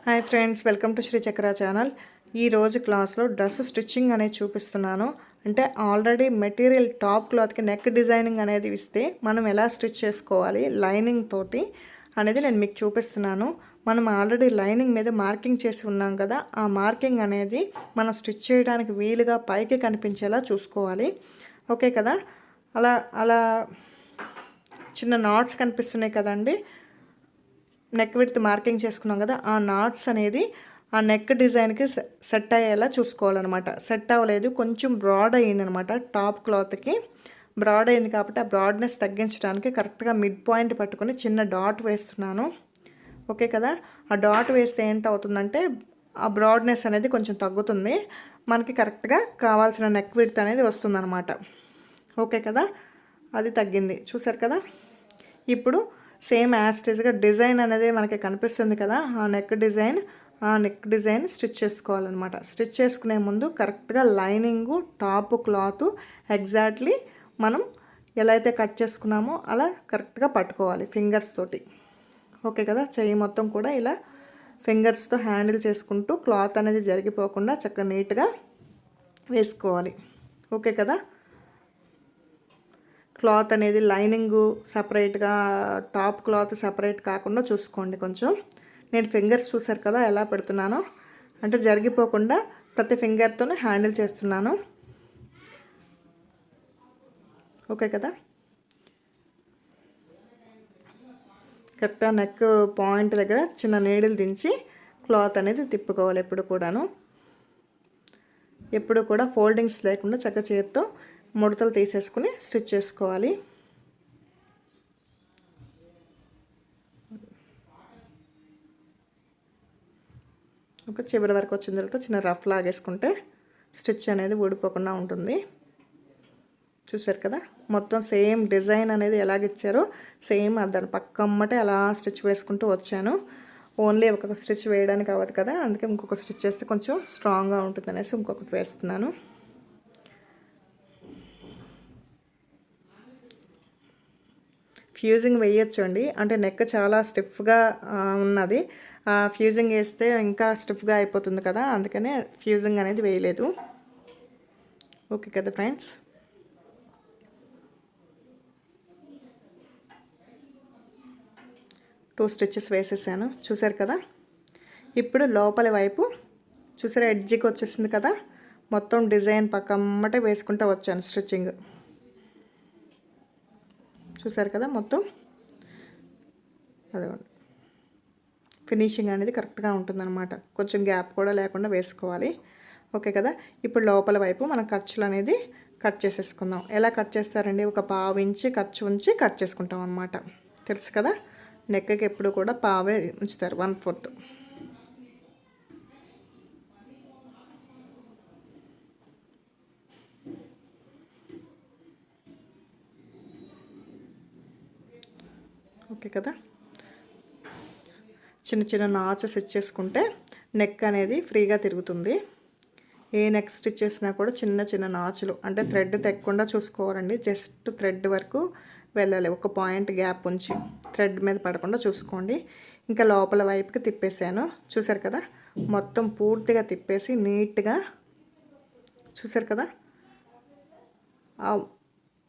Hi friends, welcome to Shri Chakra channel. ఈరోజు క్లాస్లో dress stitching అనేది చూపిస్తున్నాను. అంటే ఆల్రెడీ మెటీరియల్ టాప్ క్లాత్కి నెక్ డిజైనింగ్ అనేది ఇస్తే మనం ఎలా స్టిచ్ చేసుకోవాలి లైనింగ్ తోటి అనేది నేను మీకు చూపిస్తున్నాను. మనం ఆల్రెడీ లైనింగ్ మీద మార్కింగ్ చేసి ఉన్నాం కదా, ఆ మార్కింగ్ అనేది మనం స్టిచ్ చేయడానికి వీలుగా పైకి కనిపించేలా చూసుకోవాలి. ఓకే కదా. అలా అలా చిన్న నాట్స్ కనిపిస్తున్నాయి కదండి, నెక్ విడ్త్ మార్కింగ్ చేసుకున్నాం కదా, ఆ నాట్స్ అనేది ఆ నెక్ డిజైన్కి సెట్ అయ్యేలా చూసుకోవాలన్నమాట. సెట్ అవ్వలేదు, కొంచెం బ్రాడ్ అయ్యిందనమాట. టాప్ క్లాత్కి బ్రాడ్ అయింది కాబట్టి ఆ బ్రాడ్నెస్ తగ్గించడానికి కరెక్ట్గా మిడ్ పాయింట్ పట్టుకొని చిన్న డాట్ వేస్తున్నాను. ఓకే కదా. ఆ డాట్ వేస్తే ఏంటవుతుందంటే ఆ బ్రాడ్నెస్ అనేది కొంచెం తగ్గుతుంది, మనకి కరెక్ట్గా కావాల్సిన నెక్ విడ్త్ అనేది వస్తుందన్నమాట. ఓకే కదా. అది తగ్గింది, చూసారు కదా. ఇప్పుడు సేమ్ యాస్టేజ్గా డిజైన్ అనేది మనకి కనిపిస్తుంది కదా, ఆ నెక్ డిజైన్ స్టిచ్ చేసుకోవాలన్నమాట. స్టిచ్ చేసుకునే ముందు కరెక్ట్గా లైనింగు టాప్ క్లాత్ ఎగ్జాక్ట్లీ మనం ఎలా అయితే కట్ చేసుకున్నామో అలా కరెక్ట్గా పట్టుకోవాలి ఫింగర్స్ తోటి. ఓకే కదా. చెయ్యి మొత్తం కూడా ఇలా ఫింగర్స్తో హ్యాండిల్ చేసుకుంటూ క్లాత్ అనేది జరిగిపోకుండా చక్కగా నీట్గా వేసుకోవాలి. ఓకే కదా. క్లాత్ అనేది లైనింగు సపరేట్గా, టాప్ క్లాత్ సపరేట్ కాకుండా చూసుకోండి కొంచెం. నేను ఫింగర్స్ చూసారు కదా ఎలా పెడుతున్నానో, అంటే జరిగిపోకుండా ప్రతి ఫింగర్తోనే హ్యాండిల్ చేస్తున్నాను. ఓకే కదా. కరెక్ట్గా నెక్ పాయింట్ దగ్గర చిన్న నీడిల్ దించి క్లాత్ అనేది తిప్పుకోవాలి. ఎప్పుడు కూడా ఫోల్డింగ్స్ లేకుండా చక్క చేతితో ముడతలు తీసేసుకుని స్టిచ్ చేసుకోవాలి. ఒక చివరి వరకు వచ్చిన తర్వాత చిన్న రఫ్ లాగేసుకుంటే స్టిచ్ అనేది ఊడిపోకుండా ఉంటుంది. చూసారు కదా. మొత్తం సేమ్ డిజైన్ అనేది ఎలాగిచ్చారో సేమ్ దాని పక్కమ్మటే అలా స్టిచ్ వేసుకుంటూ వచ్చాను. ఓన్లీ ఒక స్టిచ్ వేయడానికి అవ్వదు కదా, అందుకే ఇంకొక స్టిచ్ వేస్తే కొంచెం స్ట్రాంగ్గా ఉంటుంది అనేసి ఇంకొకటి వేస్తున్నాను. ఫ్యూజింగ్ వేయొచ్చు అండి, అంటే నెక్ చాలా స్టిఫ్గా ఉన్నది. ఫ్యూజింగ్ వేస్తే ఇంకా స్టిఫ్గా అయిపోతుంది కదా, అందుకనే ఫ్యూజింగ్ అనేది వేయలేదు. ఓకే కదా ఫ్రెండ్స్. టూ స్టిచెస్ వేసేసాను, చూసారు కదా. ఇప్పుడు లోపల వైపు చూసారా ఎడ్జికి వచ్చేసింది కదా, మొత్తం డిజైన్ పక్కమ్మటే వేసుకుంటూ వచ్చాను స్టిచ్చింగ్. చూసారు కదా. మొత్తం అదిగోండి, ఫినిషింగ్ అనేది కరెక్ట్గా ఉంటుందన్నమాట. కొంచెం గ్యాప్ కూడా లేకుండా వేసుకోవాలి. ఓకే కదా. ఇప్పుడు లోపల వైపు మనం ఖర్చులు అనేది కట్ చేసేసుకుందాం. ఎలా కట్ చేస్తారండి, ఒక పావు ఇంచి ఖర్చు ఉంచి కట్ చేసుకుంటాం అనమాట. తెలుసు కదా. నెక్కకి ఎప్పుడు కూడా పావే ఉంచుతారు, 1/4. ఓకే కదా. చిన్న చిన్న నాచెస్ ఇచ్చేసుకుంటే నెక్ అనేది ఫ్రీగా తిరుగుతుంది. ఏ నెక్ స్టిచ్ చేసినా కూడా చిన్న చిన్న నాచులు, అంటే థ్రెడ్ తెక్కకుండా చూసుకోవాలండి. జస్ట్ థ్రెడ్ వరకు వెళ్ళాలి, ఒక పాయింట్ గ్యాప్ ఉంచి థ్రెడ్ మీద పడకుండా చూసుకోండి. ఇంకా లోపల వైపుకి తిప్పేసాను, చూసారు కదా. మొత్తం పూర్తిగా తిప్పేసి నీట్గా, చూసారు కదా,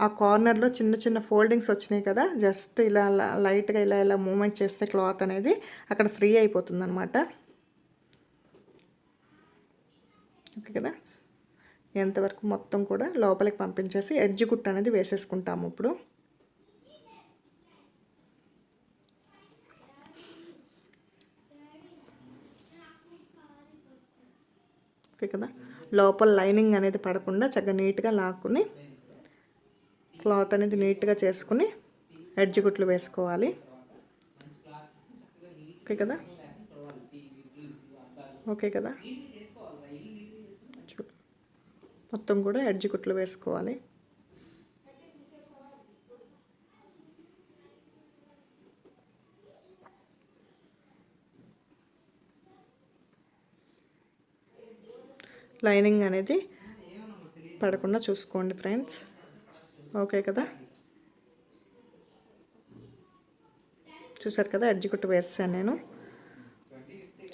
ఆ కార్నర్లో చిన్న చిన్న ఫోల్డింగ్స్ వచ్చినాయి కదా, జస్ట్ ఇలా లైట్గా ఇలా మూమెంట్ చేస్తే క్లాత్ అనేది అక్కడ ఫ్రీ అయిపోతుంది అనమాట. ఓకే కదా. ఎంతవరకు మొత్తం కూడా లోపలికి పంపించేసి ఎడ్జ్ కుట్ అనేది వేసేసుకుంటాము ఇప్పుడు. ఓకే కదా. లోపల లైనింగ్ అనేది పడకుండా చక్కగా నీట్గా లాక్కుని క్లాత్ అనేది నీట్గా చేసుకుని ఎడ్జ్ కుట్లు వేసుకోవాలి. ఓకే కదా. ఓకే కదా. మొత్తం కూడా ఎడ్జ్ కుట్లు వేసుకోవాలి. లైనింగ్ అనేది పడకుండా చూసుకోండి ఫ్రెండ్స్. ఓకే కదా. చూసారు కదా, ఎడ్జ్ కుట్టు వేసాను నేను.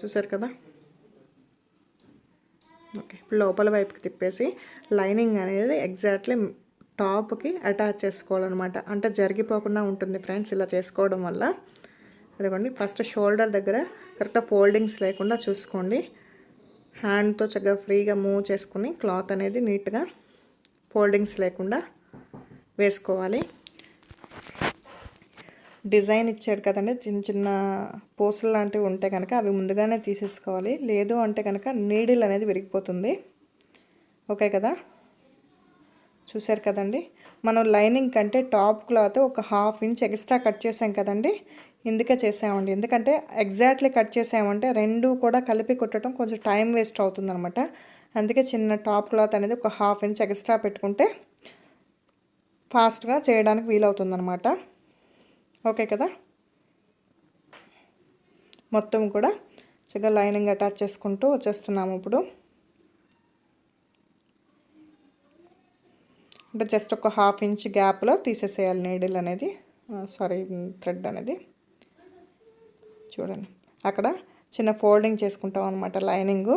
చూసారు కదా. ఓకే, ఇప్పుడు లోపల వైపుకి తిప్పేసి లైనింగ్ అనేది ఎగ్జాక్ట్లీ టాప్కి అటాచ్ చేసుకోవాలన్నమాట. అంటే జరిగిపోకుండా ఉంటుంది ఫ్రెండ్స్ ఇలా చేసుకోవడం వల్ల. అదిగోండి, ఫస్ట్ షోల్డర్ దగ్గర కరెక్ట్గా ఫోల్డింగ్స్ లేకుండా చూసుకోండి. హ్యాండ్తో చక్కగా ఫ్రీగా మూవ్ చేసుకుని క్లాత్ అనేది నీట్గా ఫోల్డింగ్స్ లేకుండా వేసుకోవాలి. డిజైన్ ఇచ్చాడు కదండి, చిన్న చిన్న పూసలు లాంటివి ఉంటే కనుక అవి ముందుగానే తీసేసుకోవాలి. లేదు అంటే కనుక నీడిల్ అనేది విరిగిపోతుంది. ఓకే కదా. చూసారు కదండి, మనం లైనింగ్ కంటే టాప్ క్లాత్ ఒక 1/2 ఇంచ్ ఎక్స్ట్రా కట్ చేసాం కదండి. ఇందుకే చేసామండి, ఎందుకంటే ఎగ్జాక్ట్లీ కట్ చేసామంటే రెండు కూడా కలిపి కుట్టడం కొంచెం టైం వేస్ట్ అవుతుంది అనమాట. అందుకే చిన్న టాప్ క్లాత్ అనేది ఒక 1/2 ఇంచ్ ఎక్స్ట్రా పెట్టుకుంటే ఫాస్ట్గా చేయడానికి వీలవుతుందన్నమాట. ఓకే కదా. మొత్తం కూడా చక్కగా లైనింగ్ అటాచ్ చేసుకుంటూ వచ్చేస్తున్నాము. ఇప్పుడు అంటే జస్ట్ ఒక 1/2 ఇంచ్ గ్యాప్లో తీసేసేయాలి నీడిల్ అనేది, థ్రెడ్ అనేది. చూడండి, అక్కడ చిన్న ఫోల్డింగ్ చేసుకుంటాం అనమాట లైనింగు.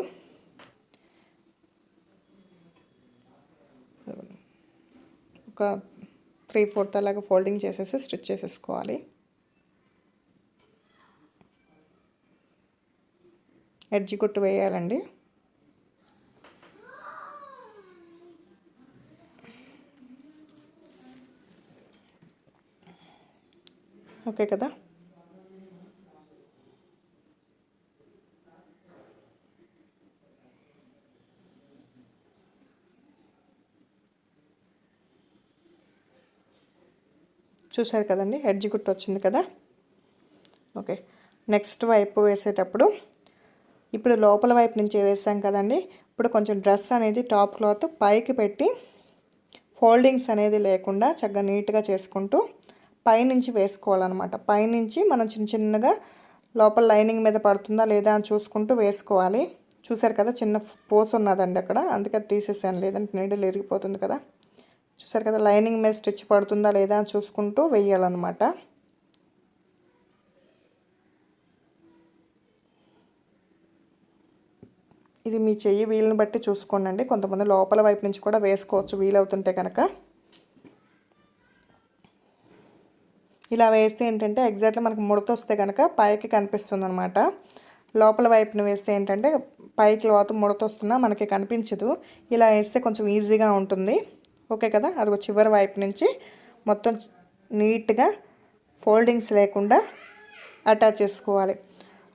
ఒక 3/4 అలాగా ఫోల్డింగ్ చేసేసి స్టిచ్ చేసేసుకోవాలి. ఎడ్జ్ కుట్టు వేయాలండి. ఓకే కదా. చూసారు కదండి, ఎడ్జ్ కుట్టు వచ్చింది కదా. ఓకే, నెక్స్ట్ వైపు వేసేటప్పుడు ఇప్పుడు లోపల వైపు నుంచి వేసాం కదండి. ఇప్పుడు కొంచెం డ్రెస్ అనేది టాప్ క్లాత్ పైకి పెట్టి ఫోల్డింగ్స్ అనేది లేకుండా చక్కగా నీట్గా చేసుకుంటూ పైనుంచి వేసుకోవాలన్నమాట. పైనుంచి మనం చిన్న చిన్నగా లోపల లైనింగ్ మీద పడుతుందా లేదా అని చూసుకుంటూ వేసుకోవాలి. చూసారు కదా, చిన్న పోస్ ఉన్నదండి అక్కడ, అందుకే తీసేసాను, లేదంటే నీడిల్ ఇరిగిపోతుంది కదా. చూసారు కదా, లైనింగ్ మీద స్టిచ్ పడుతుందా లేదా అని చూసుకుంటూ వేయాలన్నమాట. ఇది మీ చెయ్యి వీలుని బట్టి చూసుకోండి. కొంతమంది లోపల వైపు నుంచి కూడా వేసుకోవచ్చు వీలవుతుంటే కనుక. ఇలా వేస్తే ఏంటంటే ఎగ్జాక్ట్లీ మనకు ముడత వస్తే కనుక పైకి కనిపిస్తుంది అనమాట. లోపల వైపున వేస్తే ఏంటంటే పై క్లాత్ ముడత వస్తున్నా మనకి కనిపించదు. ఇలా వేస్తే కొంచెం ఈజీగా ఉంటుంది. ఓకే కదా. అది చివరి వైపు నుంచి మొత్తం నీట్గా ఫోల్డింగ్స్ లేకుండా అటాచ్ చేసుకోవాలి.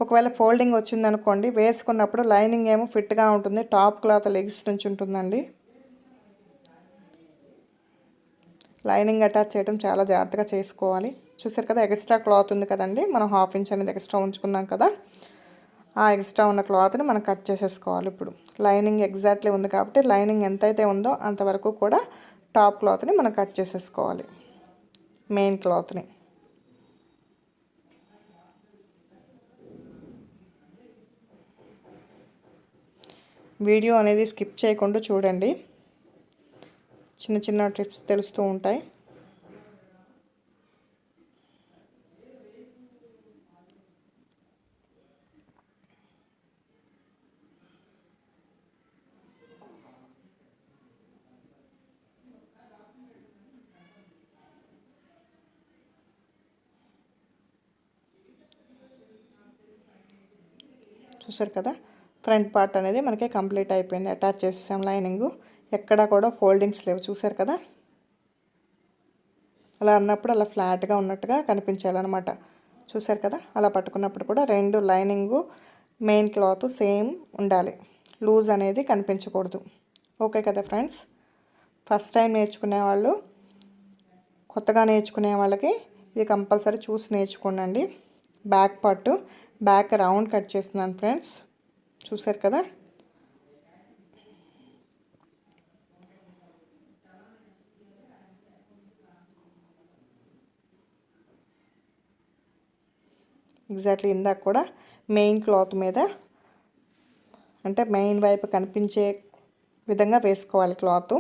ఒకవేళ ఫోల్డింగ్ వచ్చిందనుకోండి, వేసుకున్నప్పుడు లైనింగ్ ఏమో ఫిట్గా ఉంటుంది, టాప్ క్లాత్ లెగ్స్ నుంచి ఉంటుందండి. లైనింగ్ అటాచ్ చేయడం చాలా జాగ్రత్తగా చేసుకోవాలి. చూసారు కదా, ఎక్స్ట్రా క్లాత్ ఉంది కదండి, మనం 1/2 ఇంచ్ అనేది ఎక్స్ట్రా ఉంచుకున్నాం కదా. ఆ ఎక్స్ట్రా ఉన్న క్లాత్ని మనం కట్ చేసేసుకోవాలి. ఇప్పుడు లైనింగ్ ఎగ్జాక్ట్లీ ఉంది కాబట్టి లైనింగ్ ఎంతైతే ఉందో అంతవరకు కూడా టాప్ క్లాత్ని మనం కట్ చేసేసుకోవాలి, మెయిన్ క్లాత్ని. వీడియో అనేది స్కిప్ చేయకుండా చూడండి, చిన్న చిన్న టిప్స్ తెలుస్తూ ఉంటాయి. చూసారు కదా, ఫ్రంట్ పార్ట్ అనేది మనకి కంప్లీట్ అయిపోయింది. అటాచ్ చేసాం లైనింగు, ఎక్కడా కూడా ఫోల్డింగ్స్ లేవు. చూసారు కదా, అలా అన్నప్పుడు అలా ఫ్లాట్గా ఉన్నట్టుగా కనిపించాలన్నమాట. చూసారు కదా, అలా పట్టుకున్నప్పుడు కూడా రెండు లైనింగు మెయిన్ క్లాత్ సేమ్ ఉండాలి, లూజ్ అనేది కనిపించకూడదు. ఓకే కదా ఫ్రెండ్స్. ఫస్ట్ టైం నేర్చుకునే వాళ్ళు, కొత్తగా నేర్చుకునే వాళ్ళకి ఇది కంపల్సరీ చూసి నేర్చుకోండి. Back part, back round cut చేస్తున్నాను ఫ్రెండ్స్. చూసారు కదా, ఎగ్జాక్ట్లీ ఇందాక కూడా మెయిన్ క్లాత్ మీద, అంటే మెయిన్ వైపు కనిపించే విధంగా వేసుకోవాలి క్లాత్.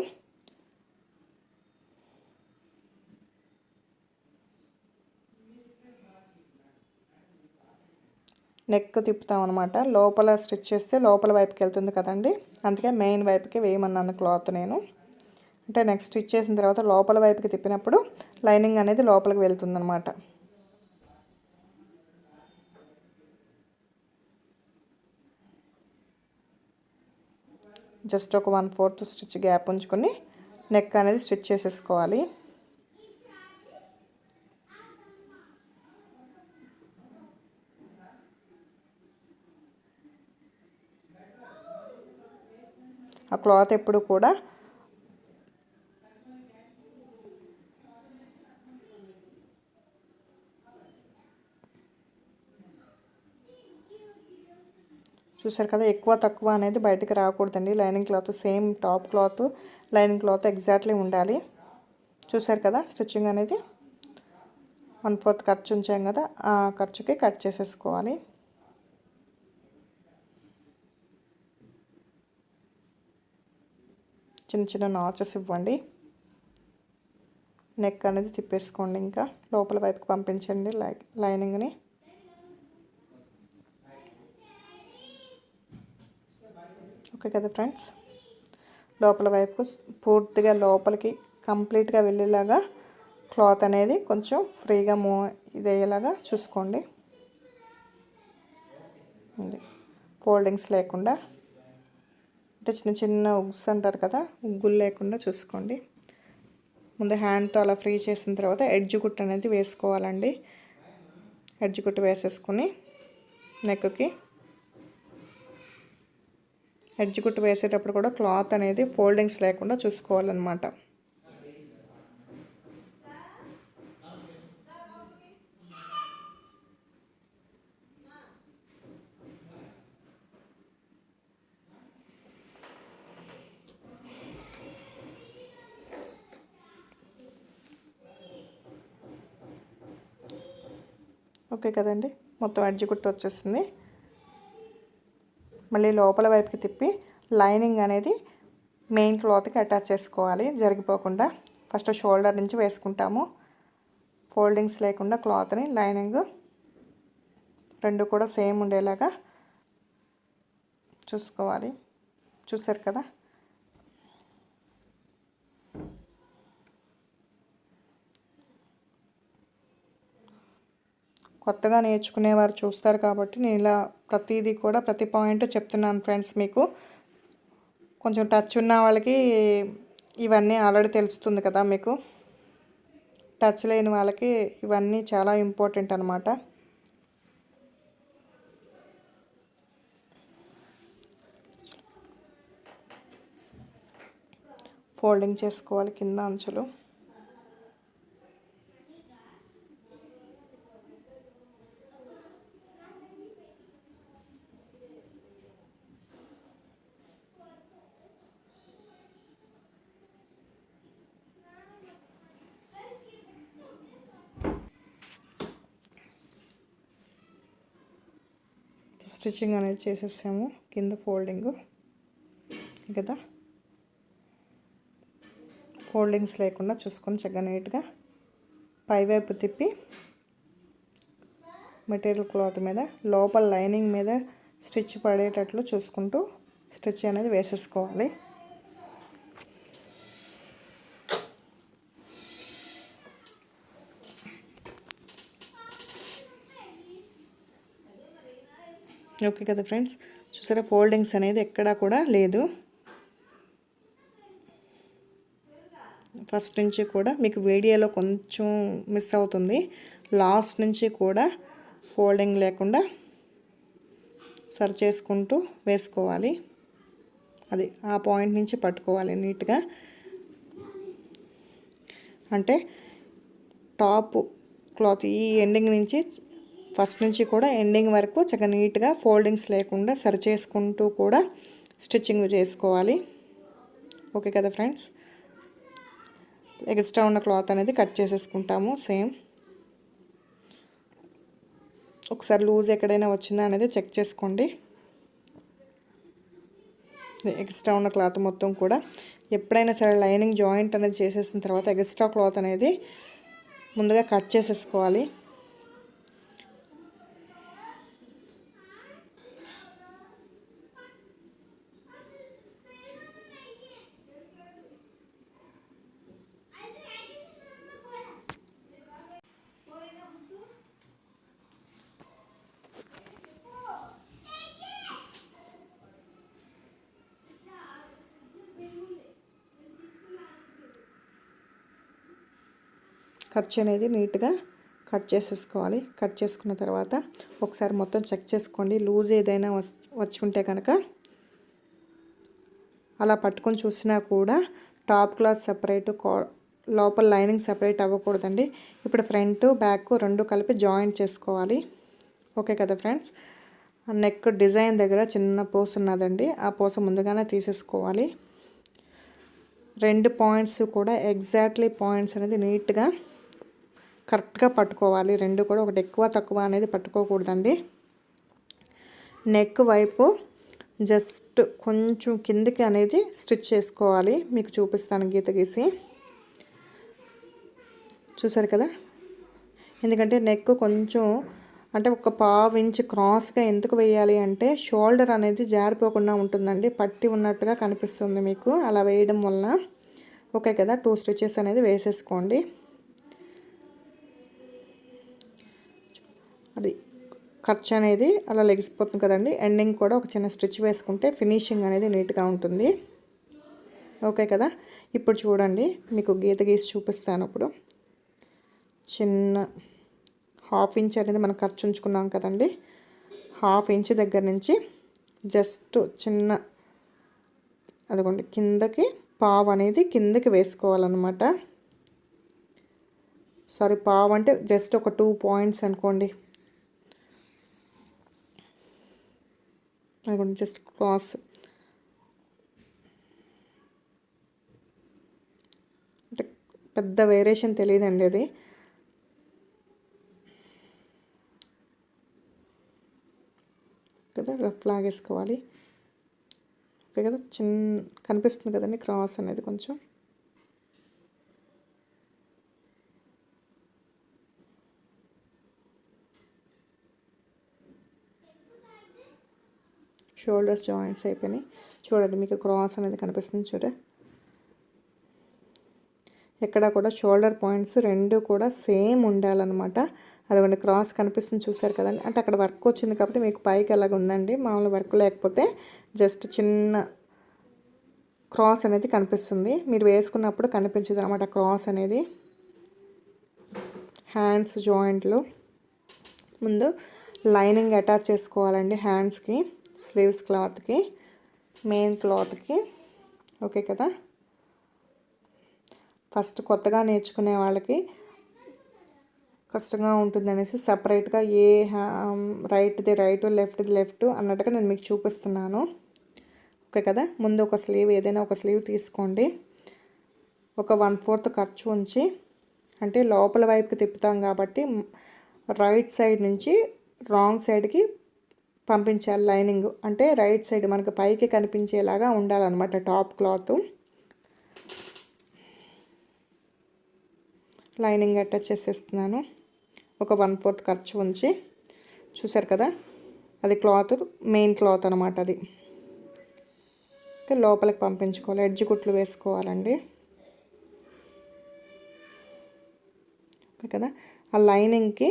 నెక్ తిప్పుతాం అనమాట. లోపల స్టిచ్ చేస్తే లోపల వైపుకి వెళ్తుంది కదండి, అందుకే మెయిన్ వైపుకి వేయమన్నాను క్లాత్ నేను. అంటే నెక్ స్టిచ్ చేసిన తర్వాత లోపల వైపుకి తిప్పినప్పుడు లైనింగ్ అనేది లోపలికి వెళ్తుంది అనమాట. జస్ట్ ఒక 1/4 స్టిచ్ గ్యాప్ ఉంచుకొని నెక్ అనేది స్టిచ్ చేసేసుకోవాలి. ఆ క్లాత్ ఎప్పుడు కూడా చూసారు కదా, ఎక్కువ తక్కువ అనేది బయటకు రాకూడదండి. Lining cloth same top cloth lining cloth exactly ఉండాలి. చూసారు కదా, స్టిచ్చింగ్ అనేది 1/4 ఖర్చు ఉంచాం కదా, ఆ ఖర్చుకి కట్ చేసేసుకోవాలి. చిన్న చిన్న నాచెస్ ఇవ్వండి. నెక్ అనేది తిప్పేసుకోండి, ఇంకా లోపల వైపుకి పంపించండి లైనింగ్ని. ఓకే కదా ఫ్రెండ్స్, లోపల వైపుకు పూర్తిగా లోపలికి కంప్లీట్గా వెళ్ళేలాగా క్లాత్ అనేది కొంచెం ఫ్రీగా ఇదయ్యేలాగా చూసుకోండి. ఫోల్డింగ్స్ లేకుండా, అంటే చిన్న చిన్న ఉగ్స్ అంటారు కదా, ఉగ్గులు లేకుండా చూసుకోండి. ముందు హ్యాండ్తో అలా ఫ్రీ చేసిన తర్వాత ఎడ్జ్ కుట్టు అనేది వేసుకోవాలండి. ఎడ్జ్ కుట్టు వేసేసుకుని నెక్కి ఎడ్జ్ కుట్టు వేసేటప్పుడు కూడా క్లాత్ అనేది ఫోల్డింగ్స్ లేకుండా చూసుకోవాలన్నమాట. ఓకే కదండి, మొత్తం ఎడ్జ్ కుట్టు వచ్చేసింది. మళ్ళీ లోపల వైపుకి తిప్పి లైనింగ్ అనేది మెయిన్ క్లాత్కి అటాచ్ చేసుకోవాలి జరిగిపోకుండా. ఫస్ట్ షోల్డర్ నుంచి వేసుకుంటాము. ఫోల్డింగ్స్ లేకుండా క్లాత్ని లైనింగ్ రెండు కూడా సేమ్ ఉండేలాగా చూసుకోవాలి. చూసారు కదా, కొత్తగా నేర్చుకునేవారు చూస్తారు కాబట్టి నేను ఇలా ప్రతిదీ కూడా ప్రతి పాయింట్ చెప్తున్నాను ఫ్రెండ్స్. మీకు కొంచెం టచ్ ఉన్న వాళ్ళకి ఇవన్నీ ఆల్రెడీ తెలుస్తుంది కదా, మీకు టచ్ లేని వాళ్ళకి ఇవన్నీ చాలా ఇంపార్టెంట్ అన్నమాట. ఫోల్డింగ్ చేసుకోవాలి కింద అంచులు. స్టిచ్చింగ్ అనేది చేసేసాము. కింద ఫోల్డింగ్ కదా, ఫోల్డింగ్స్ లేకుండా చూసుకొని చక్కగా నీట్గా పైవైపు తిప్పి మెటీరియల్ క్లాత్ మీద లోపల లైనింగ్ మీద స్టిచ్ పడేటట్లు చూసుకుంటూ స్టిచ్ అనేది వేసేసుకోవాలి. ఓకే కదా ఫ్రెండ్స్, చూసారా ఫోల్డింగ్స్ అనేది ఎక్కడా కూడా లేదు. ఫస్ట్ నుంచి కూడా మీకు వీడియోలో కొంచెం మిస్ అవుతుంది. లాస్ట్ నుంచి కూడా ఫోల్డింగ్ లేకుండా సరి చేసుకుంటూ వేసుకోవాలి. అది ఆ పాయింట్ నుంచి పట్టుకోవాలి నీట్గా. అంటే టాప్ క్లాత్ ఈ ఎండింగ్ నుంచి ఫస్ట్ నుంచి కూడా ఎండింగ్ వరకు చక్కగా నీట్గా ఫోల్డింగ్స్ లేకుండా సరి చేసుకుంటూ కూడా స్టిచ్చింగ్ చేసుకోవాలి. ఓకే కదా ఫ్రెండ్స్, ఎక్స్ట్రా ఉన్న క్లాత్ అనేది కట్ చేసేసుకుంటాము. సేమ్ ఒకసారి లూజ్ ఎక్కడైనా వచ్చిందా అనేది చెక్ చేసుకోండి. ఎక్స్ట్రా ఉన్న క్లాత్ మొత్తం కూడా ఎప్పుడైనా సరే లైనింగ్ జాయింట్ అనేది చేసేసిన తర్వాత ఎక్స్ట్రా క్లాత్ అనేది ముందుగా కట్ చేసేసుకోవాలి. ఖర్చు అనేది నీట్గా కట్ చేసేసుకోవాలి. కట్ చేసుకున్న తర్వాత ఒకసారి మొత్తం చెక్ చేసుకోండి. లూజ్ ఏదైనా వచ్చి ఉంటే కనుక అలా పట్టుకొని చూసినా కూడా టాప్ క్లాత్ సపరేట్, లోపల లైనింగ్ సపరేట్ అవ్వకూడదండి. ఇప్పుడు ఫ్రంట్ బ్యాక్ రెండు కలిపి జాయింట్ చేసుకోవాలి. ఓకే కదా ఫ్రెండ్స్. నెక్ డిజైన్ దగ్గర చిన్న పోస్ ఉన్నదండి, ఆ పోస ముందుగానే తీసేసుకోవాలి. రెండు పాయింట్స్ కూడా ఎగ్జాక్ట్లీ పాయింట్స్ అనేది నీట్గా కరెక్ట్గా పట్టుకోవాలి. రెండు కూడా ఒకటి ఎక్కువ తక్కువ అనేది పట్టుకోకూడదండి. నెక్ వైపు జస్ట్ కొంచెం కిందికి అనేది స్టిచ్ చేసుకోవాలి. మీకు చూపిస్తాను గీత గీసి. చూసారు కదా. ఎందుకంటే నెక్ కొంచెం అంటే ఒక ½ ఇంచ్ క్రాస్గా ఎందుకు వేయాలి అంటే షోల్డర్ అనేది జారిపోకుండా ఉంటుందండి. పట్టి ఉన్నట్టుగా కనిపిస్తుంది మీకు అలా వేయడం వలన. ఓకే కదా. 2 స్టిచెస్ అనేది వేసేసుకోండి. అది ఖర్చు అనేది అలా లెగిసిపోతుంది కదండి. ఎండింగ్ కూడా ఒక చిన్న స్టిచ్ వేసుకుంటే ఫినిషింగ్ అనేది నీట్గా ఉంటుంది. ఓకే కదా. ఇప్పుడు చూడండి, మీకు గీత గీసి చూపిస్తాను. ఇప్పుడు చిన్న ½ ఇంచ్ అనేది మనం ఖర్చు ఉంచుకున్నాం కదండి. ½ ఇంచ్ దగ్గర నుంచి జస్ట్ చిన్న అదిగోండి కిందకి పావు అనేది కిందకి వేసుకోవాలన్నమాట. సారీ, పావు అంటే జస్ట్ ఒక 2 పాయింట్స్ అనుకోండి. అదిగోండి జస్ట్ క్రాస్. అంటే పెద్ద వేరియేషన్ తెలియదండి అది. కదా రఫ్ లాగేసుకోవాలి. ఓకే కదా. కనిపిస్తుంది కదండి క్రాస్ అనేది కొంచెం. షోల్డర్స్ జాయింట్స్ అయిపోయినాయి. చూడండి, మీకు క్రాస్ అనేది కనిపిస్తుంది. ఎక్కడ కూడా షోల్డర్ పాయింట్స్ రెండు కూడా సేమ్ ఉండాలన్నమాట. అదిగోండి క్రాస్ కనిపిస్తుంది, చూసారు కదండి. అంటే అక్కడ వర్క్ వచ్చింది కాబట్టి మీకు పైకి ఎలాగ ఉందండి. మామూలు వర్క్ లేకపోతే జస్ట్ చిన్న క్రాస్ అనేది కనిపిస్తుంది. మీరు వేసుకున్నప్పుడు కనిపించదు అన్నమాట క్రాస్ అనేది. హ్యాండ్స్ జాయింట్లు ముందు లైనింగ్ అటాచ్ చేసుకోవాలండి. హ్యాండ్స్కి, స్లీవ్స్ క్లాత్కి, మెయిన్ క్లాత్కి. ఓకే కదా. ఫస్ట్ కొత్తగా నేర్చుకునే వాళ్ళకి కష్టంగా ఉంటుంది అనేసి సపరేట్గా రైట్ది రైట్, లెఫ్ట్ది లెఫ్ట్ అన్నట్టుగా నేను మీకు చూపిస్తున్నాను. ఓకే కదా. ముందు ఒక స్లీవ్, ఏదైనా ఒక స్లీవ్ తీసుకోండి. ఒక 1/4 ఖర్చు ఉంచి, అంటే లోపల వైపుకి తిప్పుతాం కాబట్టి రైట్ సైడ్ నుంచి రాంగ్ సైడ్కి పంపించాలి లైనింగ్. అంటే రైట్ సైడ్ మనకు పైకి కనిపించేలాగా ఉండాలన్నమాట టాప్ క్లాత్. లైనింగ్ అటాచ్ చేసేస్తున్నాను. ఒక 1/4 ఖర్చు ఉంచి, చూసారు కదా. అది క్లాత్, మెయిన్ క్లాత్ అనమాట. అది లోపలికి పంపించుకోవాలి. ఎడ్జ్ కుట్లు వేసుకోవాలండి. ఓకే కదా. ఆ లైనింగ్కి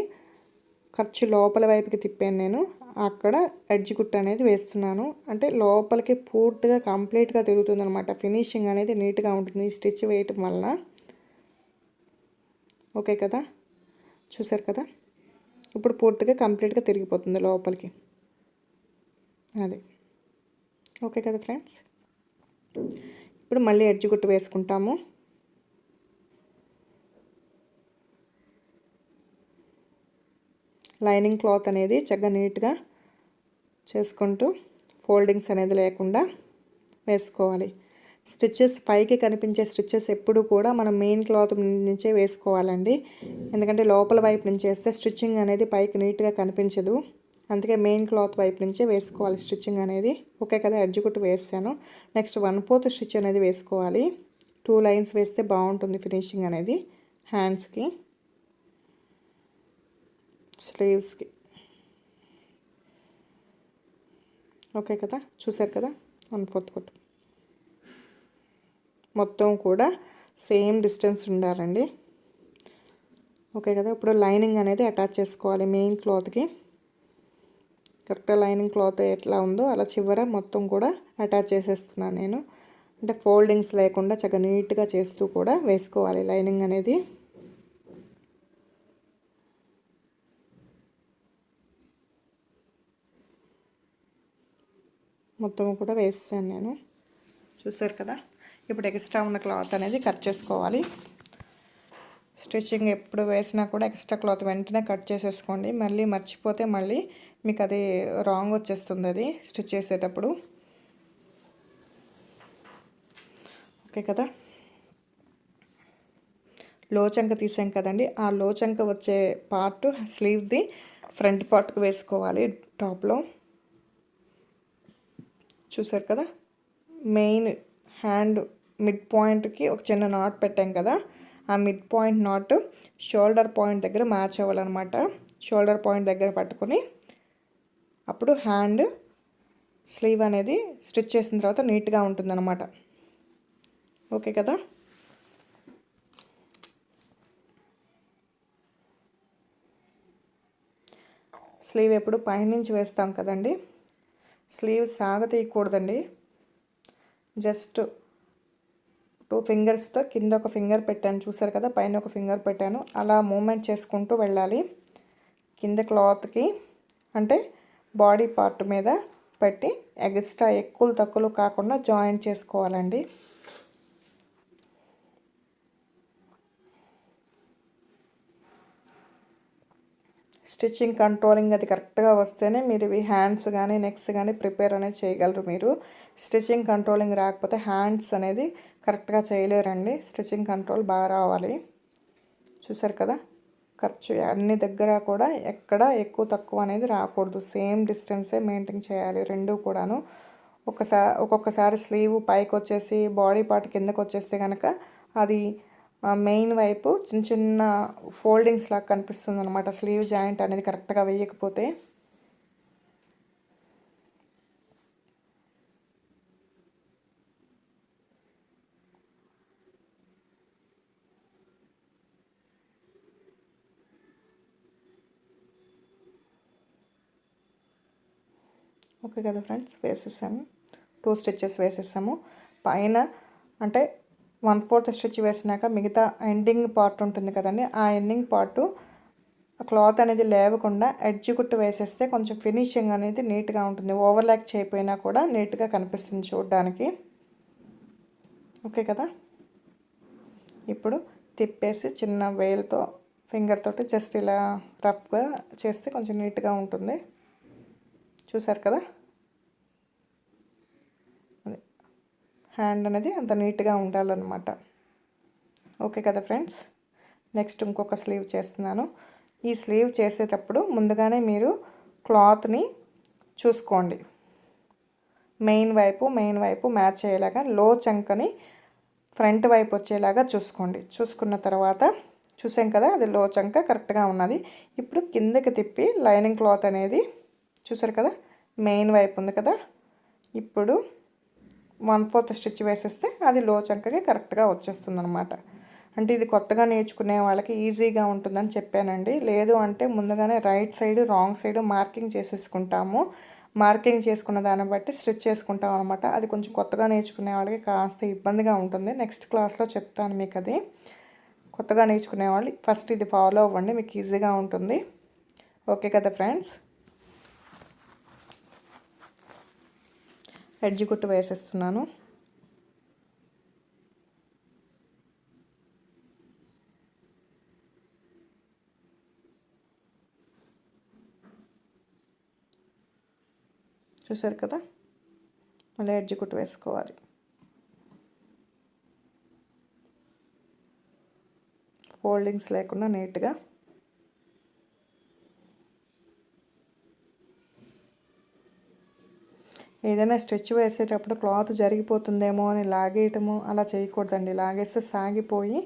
ఖర్చు లోపల వైపుకి తిప్పాను నేను. అక్కడ ఎడ్జ్ కుట్టు అనేది వేస్తున్నాను. అంటే లోపలికి పూర్తిగా కంప్లీట్గా తిరుగుతుంది అనమాట. ఫినిషింగ్ అనేది నీట్గా ఉంటుంది ఈ స్టిచ్ వేయటం వలన. ఓకే కదా. చూసారు కదా. ఇప్పుడు పూర్తిగా కంప్లీట్గా తిరిగిపోతుంది లోపలికి. అది ఓకే కదా ఫ్రెండ్స్. ఇప్పుడు మళ్ళీ ఎడ్జ్ కుట్టు వేసుకుంటాము. లైనింగ్ క్లాత్ అనేది చక్కగా నీట్గా చేసుకుంటూ ఫోల్డింగ్స్ అనేది లేకుండా వేసుకోవాలి. స్టిచ్చెస్ పైకి కనిపించే స్టిచ్చెస్ ఎప్పుడు కూడా మనం మెయిన్ క్లాత్ నుంచే వేసుకోవాలండి. ఎందుకంటే లోపల వైపు నుంచి వేస్తే స్టిచ్చింగ్ అనేది పైకి నీట్గా కనిపించదు. అందుకే మెయిన్ క్లాత్ వైపు నుంచే వేసుకోవాలి స్టిచ్చింగ్ అనేది. ఓకే కదా. ఎడ్జ్ కుట్టు వేసాను. నెక్స్ట్ 1/4 స్టిచ్ అనేది వేసుకోవాలి. 2 లైన్స్ వేస్తే బాగుంటుంది ఫినిషింగ్ అనేది. హ్యాండ్స్కి, స్లీవ్స్కి. ఓకే కదా. చూసారు కదా. 1/4 కుట్టు మొత్తం కూడా సేమ్ డిస్టెన్స్ ఉండాలండి. ఓకే కదా. ఇప్పుడు లైనింగ్ అనేది అటాచ్ చేసుకోవాలి మెయిన్ క్లాత్కి. కరెక్ట్గా లైనింగ్ క్లాత్ ఎట్లా ఉందో అలా చివర మొత్తం కూడా అటాచ్ చేసేస్తున్నాను నేను. అంటే ఫోల్డింగ్స్ లేకుండా చక్కగా నీట్గా చేస్తూ కూడా వేసుకోవాలి లైనింగ్ అనేది. మొత్తం కూడా వేసాను నేను. చూసారు కదా. ఇప్పుడు ఎక్స్ట్రా ఉన్న క్లాత్ అనేది కట్ చేసుకోవాలి. స్టిచ్చింగ్ ఎప్పుడు వేసినా కూడా ఎక్స్ట్రా క్లాత్ వెంటనే కట్ చేసేసుకోండి. మళ్ళీ మర్చిపోతే మళ్ళీ మీకు అది రాంగ్ వచ్చేస్తుంది అది స్టిచ్ చేసేటప్పుడు. ఓకే కదా. లోచంక తీసాం కదండి, ఆ లోచంక వచ్చే పార్ట్ స్లీవ్ది ఫ్రంట్ పార్ట్కి వేసుకోవాలి టాప్లో. చూసారు కదా. మెయిన్ హ్యాండ్ మిడ్ పాయింట్కి ఒక చిన్న నాట్ పెట్టాం కదా, ఆ mid point not shoulder point దగ్గర మ్యాచ్ అవ్వాలన్నమాట. షోల్డర్ పాయింట్ దగ్గర పట్టుకొని అప్పుడు హ్యాండ్ స్లీవ్ అనేది స్టిచ్ చేసిన తర్వాత నీట్గా ఉంటుందన్నమాట. ఓకే కదా. స్లీవ్ ఎప్పుడు పైనుంచి వేస్తాం కదండి, స్లీవ్ సాగతీయకూడదండి. జస్ట్ 2 ఫింగర్స్తో కింద ఒక ఫింగర్ పెట్టాను, చూసారు కదా, పైన ఒక ఫింగర్ పెట్టాను. అలా మూమెంట్ చేసుకుంటూ వెళ్ళాలి. కింద క్లాత్కి అంటే బాడీ పార్ట్ మీద పెట్టి ఎక్స్ట్రా ఎక్కువ తక్కువలు కాకుండా జాయింట్ చేసుకోవాలండి. స్టిచ్చింగ్ కంట్రోలింగ్ అది కరెక్ట్గా వస్తేనే మీరు ఇవి హ్యాండ్స్ కానీ నెక్స్ కానీ ప్రిపేర్ అనేది చేయగలరు. మీరు స్టిచ్చింగ్ కంట్రోలింగ్ రాకపోతే హ్యాండ్స్ అనేది కరెక్ట్గా చేయలేరండి. స్టిచ్చింగ్ కంట్రోల్ బాగా రావాలి. చూసారు కదా. ఖర్చు అన్ని దగ్గర కూడా ఎక్కడ ఎక్కువ తక్కువ అనేది రాకూడదు. సేమ్ డిస్టెన్సే మెయింటైన్ చేయాలి రెండు కూడాను. ఒక్కొక్కసారి స్లీవ్ పైకి వచ్చేసి బాడీ పార్ట్ కిందకు వచ్చేస్తే కనుక అది మెయిన్ వైపు చిన్న చిన్న ఫోల్డింగ్స్ లాగా కనిపిస్తుంది అనమాట, స్లీవ్ జాయింట్ అనేది కరెక్ట్గా వేయకపోతే. ఓకే కదా ఫ్రెండ్స్, వేసేసాము. 2 స్టిచ్చెస్ వేసేసాము. పైన అంటే 1/4 స్టిచ్ వేసినాక మిగతా ఎండింగ్ పార్ట్ ఉంటుంది కదండి, ఆ ఎండింగ్ పార్ట్ క్లాత్ అనేది లేవకుండా ఎడ్జ్ కుట్టు వేసేస్తే కొంచెం ఫినిషింగ్ అనేది నీట్గా ఉంటుంది. ఓవర్లాక్ చేయకపోయినా కూడా నీట్గా కనిపిస్తుంది చూడడానికి. ఓకే కదా. ఇప్పుడు తిప్పేసి చిన్న వేలుతో ఫింగర్ తోటి జస్ట్ ఇలా రఫ్గా చేస్తే కొంచెం నీట్గా ఉంటుంది. చూసారు కదా. హ్యాండ్ అనేది అంత నీట్గా ఉండాలన్నమాట. ఓకే కదా ఫ్రెండ్స్. నెక్స్ట్ ఇంకొక స్లీవ్ చేస్తున్నాను. ఈ స్లీవ్ చేసేటప్పుడు ముందుగానే మీరు క్లాత్ని చూసుకోండి. మెయిన్ వైపు మ్యాచ్ అయ్యేలాగా లో చంకని ఫ్రంట్ వైపు వచ్చేలాగా చూసుకోండి. చూసుకున్న తర్వాత చూసాం కదా, అది లో చంక కరెక్ట్గా ఉన్నది. ఇప్పుడు కిందకి తిప్పి లైనింగ్ క్లాత్ అనేది చూసారు కదా, మెయిన్ వైపు ఉంది కదా, ఇప్పుడు 1/4 స్టిచ్ వేసేస్తే అది లో చంకకి కరెక్ట్గా వచ్చేస్తుంది అనమాట. అంటే ఇది కొత్తగా నేర్చుకునే వాళ్ళకి ఈజీగా ఉంటుందని చెప్పానండి. లేదు అంటే ముందుగానే right side wrong side marking చేసేసుకుంటాము. మార్కింగ్ చేసుకున్న దాన్ని బట్టి స్టిచ్ చేసుకుంటాం అనమాట. అది కొంచెం కొత్తగా నేర్చుకునే వాళ్ళకి కాస్త ఇబ్బందిగా ఉంటుంది. నెక్స్ట్ క్లాస్లో చెప్తాను మీకు అది. కొత్తగా నేర్చుకునే వాళ్ళు ఫస్ట్ ఇది ఫాలో అవ్వండి, మీకు ఈజీగా ఉంటుంది. ఓకే కదా ఫ్రెండ్స్. ఎడ్జ్ కుట్టు వేసేస్తున్నాను. చూసారు కదా, మళ్ళీ ఎడ్జ్ కుట్టు వేసుకోవాలి. ఫోల్డింగ్స్ లేకుండా నీట్గా. ఏదైనా స్టిచ్ వేసేటప్పుడు క్లాత్ జరిగిపోతుందేమో అని లాగేయటము అలా చేయకూడదండి. లాగేస్తే సాగిపోయి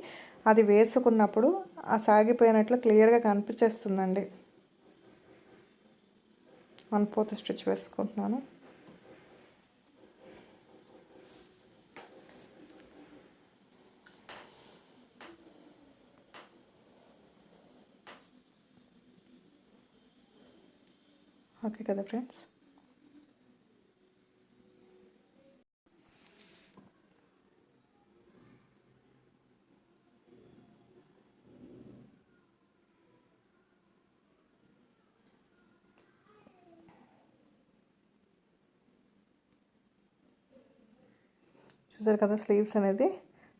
అది వేసుకున్నప్పుడు ఆ సాగిపోయినట్లు క్లియర్గా కనిపించేస్తుందండి. 1/4 స్టిచ్ వేసుకుంటున్నాను. ఓకే కదా ఫ్రెండ్స్. చూసారు కదా, స్లీవ్స్ అనేది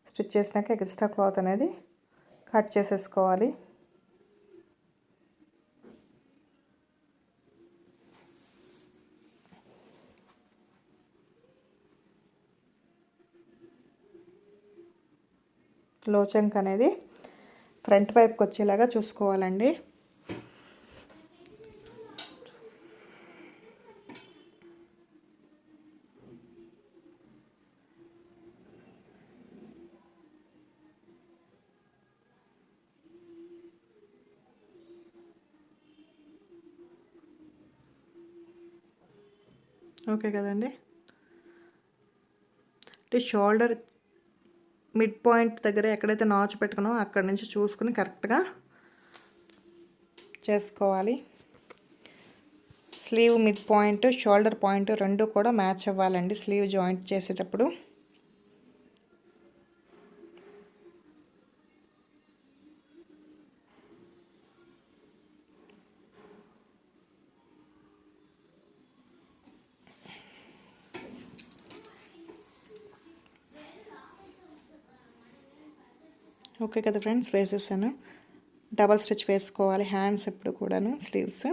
స్టిచ్ చేసినాక ఎక్స్ట్రా క్లాత్ అనేది కట్ చేసేసుకోవాలి. లోచంక్ అనేది ఫ్రంట్ వైపుకి వచ్చేలాగా చూసుకోవాలండి. ఓకే కదండి. షోల్డర్ మిడ్ పాయింట్ దగ్గర ఎక్కడైతే నాచు పెట్టుకున్నామో అక్కడ నుంచి చూసుకుని కరెక్ట్గా చేసుకోవాలి. Sleeve mid point, shoulder point రెండు కూడా మ్యాచ్ అవ్వాలండి స్లీవ్ జాయింట్ చేసేటప్పుడు. ఓకే కదా ఫ్రెండ్స్, వేసేసాను. డబల్ స్టిచ్ వేసుకోవాలి హ్యాండ్స్ ఎప్పుడు కూడాను స్లీవ్స్.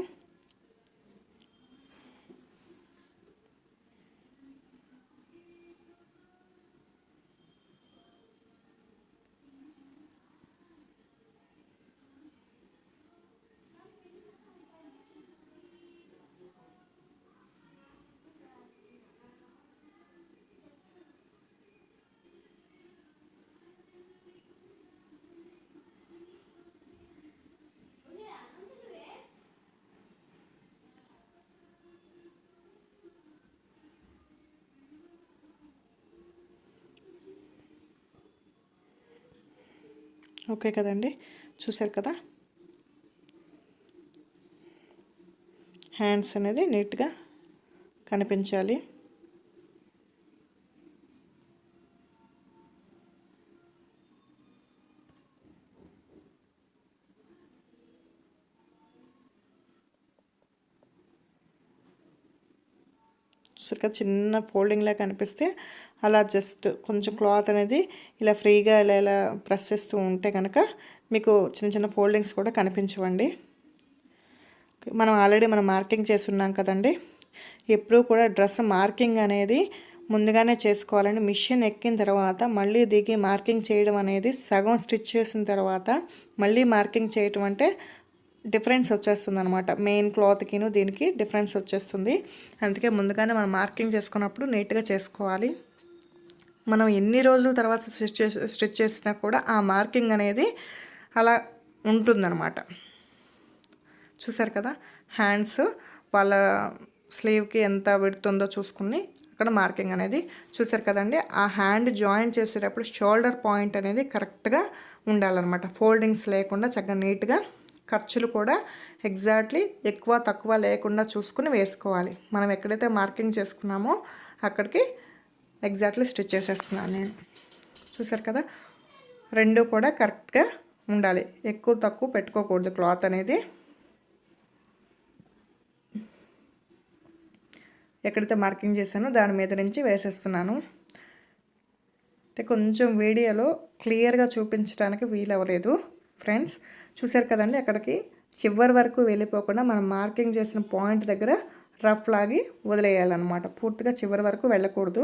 ఓకే కదండి, చూసారు కదా, హ్యాండ్స్ అనేది నీట్గా కనిపించాలి. చూసారు, చిన్న ఫోల్డింగ్లా కనిపిస్తే అలా జస్ట్ కొంచెం క్లాత్ అనేది ఇలా ఫ్రీగా ఇలా ప్రెస్ చేస్తూ ఉంటే కనుక మీకు చిన్న చిన్న ఫోల్డింగ్స్ కూడా కనిపించవండి. మనం ఆల్రెడీ మార్కింగ్ చేసి ఉన్నాం కదండి. ఎప్పుడూ కూడా డ్రెస్ మార్కింగ్ అనేది ముందుగానే చేసుకోవాలండి. మిషన్ ఎక్కిన తర్వాత మళ్ళీ దిగి మార్కింగ్ చేయడం అనేది, సగం స్టిచ్ చేసిన తర్వాత మళ్ళీ మార్కింగ్ చేయటం అంటే డిఫరెన్స్ వచ్చేస్తుంది అనమాట. మెయిన్ క్లాత్కిను దీనికి డిఫరెన్స్ వచ్చేస్తుంది. అందుకే ముందుగానే మనం మార్కింగ్ చేసుకున్నప్పుడు నీట్గా చేసుకోవాలి. మనం ఎన్ని రోజుల తర్వాత స్టిచ్ చేసినా కూడా ఆ మార్కింగ్ అనేది అలా ఉంటుందన్నమాట. చూసారు కదా, హ్యాండ్స్ వాళ్ళ స్లీవ్కి ఎంత పెడుతుందో చూసుకుని అక్కడ మార్కింగ్ అనేది చూసారు కదండి. ఆ హ్యాండ్ జాయిన్ చేసేటప్పుడు షోల్డర్ పాయింట్ అనేది కరెక్ట్గా ఉండాలన్నమాట. ఫోల్డింగ్స్ లేకుండా చక్కగా నీట్గా, ఖర్చులు కూడా ఎగ్జాక్ట్లీ ఎక్కువ తక్కువ లేకుండా చూసుకుని వేసుకోవాలి. మనం ఎక్కడైతే మార్కింగ్ చేసుకున్నామో అక్కడికి ఎగ్జాక్ట్లీ స్టిచ్ చేసేస్తున్నాను నేను. చూసారు కదా, రెండు కూడా కరెక్ట్గా ఉండాలి. ఎక్కువ తక్కువ పెట్టుకోకూడదు క్లాత్ అనేది. ఎక్కడైతే మార్కింగ్ చేశానో దాని మీద నుంచి వేసేస్తున్నాను. అంటే కొంచెం వీడియోలో క్లియర్గా చూపించడానికి వీలవ్వలేదు ఫ్రెండ్స్. చూసారు కదండి, అక్కడికి చివరి వరకు వెళ్ళిపోకుండా మనం మార్కింగ్ చేసిన పాయింట్ దగ్గర రఫ్ లాగి వదిలేయాలన్నమాట. పూర్తిగా చివరి వరకు వెళ్ళకూడదు.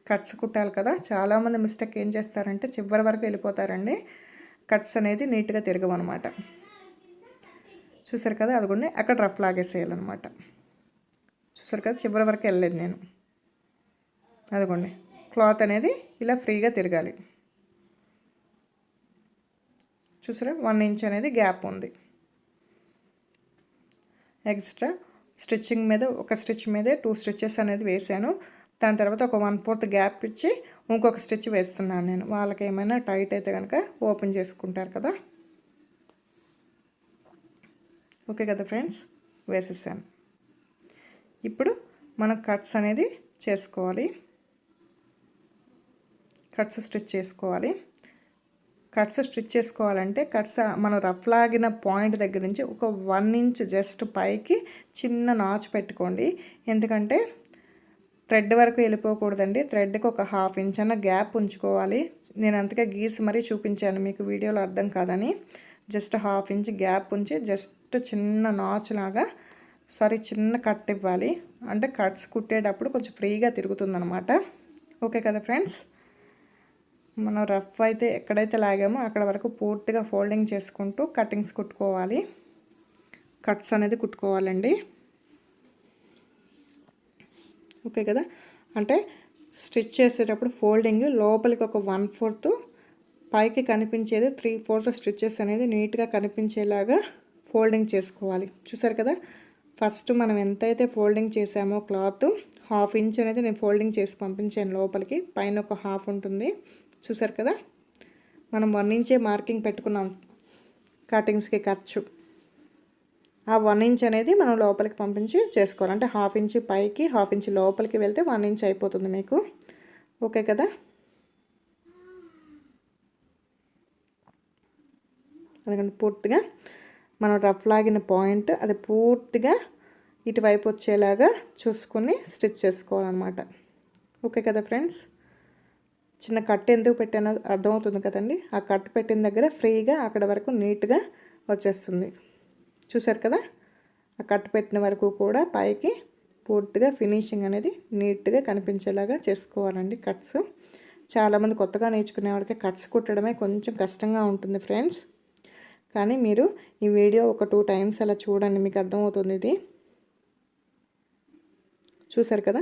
కట్స్ కుట్టాలి కదా, చాలామంది మిస్టేక్ ఏం చేస్తారంటే చివరి వరకు వెళ్ళిపోతారండి. కట్స్ అనేది నీట్గా తిరగవన్నమాట. చూసారు కదా, అదిగోండి అక్కడ రఫ్ లాగేసేయాలన్నమాట. చూసారు కదా, చివరి వరకు వెళ్ళలేదు నేను. అదిగోండి క్లాత్ అనేది ఇలా ఫ్రీగా తిరగాలి. చూసారా, 1 ఇంచ్ అనేది గ్యాప్ ఉంది. ఎక్స్ట్రా స్టిచ్చింగ్ మీద ఒక స్టిచ్ మీదే 2 స్టిచెస్ అనేది వేసాను. దాని తర్వాత ఒక 1/4 గ్యాప్ ఇచ్చి ఇంకొక స్టిచ్ వేస్తున్నాను నేను. వాళ్ళకి ఏమైనా టైట్ అయితే కనుక ఓపెన్ చేసుకుంటారు కదా. ఓకే కదా ఫ్రెండ్స్, వేసేసాను. ఇప్పుడు మనం కట్స్ అనేది చేసుకోవాలి. కట్స్ స్టిచ్ చేసుకోవాలి. కట్స్ స్టిచ్ చేసుకోవాలంటే కట్స్ మనం రఫ్ లాగిన పాయింట్ దగ్గర నుంచి ఒక 1 ఇంచ్ జస్ట్ పైకి చిన్న నాచు పెట్టుకోండి. ఎందుకంటే థ్రెడ్ వరకు వెళ్ళిపోకూడదండి. థ్రెడ్కి ఒక 1/2 ఇంచ్ అన్న గ్యాప్ ఉంచుకోవాలి. నేను అంతగా గీసి మరీ చూపించాను మీకు వీడియోలో అర్థం కాదని. జస్ట్ 1/2 ఇంచ్ గ్యాప్ ఉంచి జస్ట్ చిన్న నాచ్ లాగా చిన్న కట్ ఇవ్వాలి. అంటే కట్స్ కుట్టేటప్పుడు కొంచెం ఫ్రీగా తిరుగుతుందనమాట. ఓకే కదా ఫ్రెండ్స్. మనం రఫ్ అయితే ఎక్కడైతే లాగామో అక్కడ వరకు పూర్తిగా ఫోల్డింగ్ చేసుకుంటూ కటింగ్స్ కుట్టుకోవాలి. కట్స్ అనేది కుట్టుకోవాలండి. ఓకే కదా. అంటే స్టిచ్ చేసేటప్పుడు ఫోల్డింగ్ లోపలికి ఒక 1/4, పైకి కనిపించేది 3/4 స్టిచ్చెస్ అనేది నీట్గా కనిపించేలాగా ఫోల్డింగ్ చేసుకోవాలి. చూసారు కదా. ఫస్ట్ మనం ఎంతైతే ఫోల్డింగ్ చేసామో క్లాత్ 1/2 ఇంచ్ అనేది నేను ఫోల్డింగ్ చేసి పంపించాను లోపలికి. పైన ఒక 1/2 ఉంటుంది. చూసారు కదా. మనం 1 ఇంచే మార్కింగ్ పెట్టుకున్నాం కటింగ్స్కి ఖర్చు. ఆ 1 ఇంచ్ అనేది మనం లోపలికి పంపించి చేసుకోవాలి. అంటే 1/2 ఇంచ్ పైకి 1/2 ఇంచ్ లోపలికి వెళ్తే 1 ఇంచ్ అయిపోతుంది మీకు. ఓకే కదా. అందుకని పూర్తిగా మనం రఫ్ లాగిన పాయింట్ అది పూర్తిగా ఇటువైపు వచ్చేలాగా చూసుకొని స్టిచ్ చేసుకోవాలన్నమాట. ఓకే కదా ఫ్రెండ్స్. చిన్న కట్ ఎందుకు పెట్టానో అర్థమవుతుంది కదండి. ఆ కట్ పెట్టిన దగ్గర ఫ్రీగా అక్కడ వరకు నీట్గా వచ్చేస్తుంది. చూసారు కదా. ఆ కట్ పెట్టిన వరకు కూడా పైకి పూర్తిగా ఫినిషింగ్ అనేది నీట్గా కనిపించేలాగా చేసుకోవాలండి కట్స్. చాలామంది కొత్తగా నేర్చుకునే వాళ్ళకి కట్స్ కుట్టడమే కొంచెం కష్టంగా ఉంటుంది ఫ్రెండ్స్. కానీ మీరు ఈ వీడియో ఒక 2 టైమ్స్ అలా చూడండి, మీకు అర్థమవుతుంది. ఇది చూసారు కదా.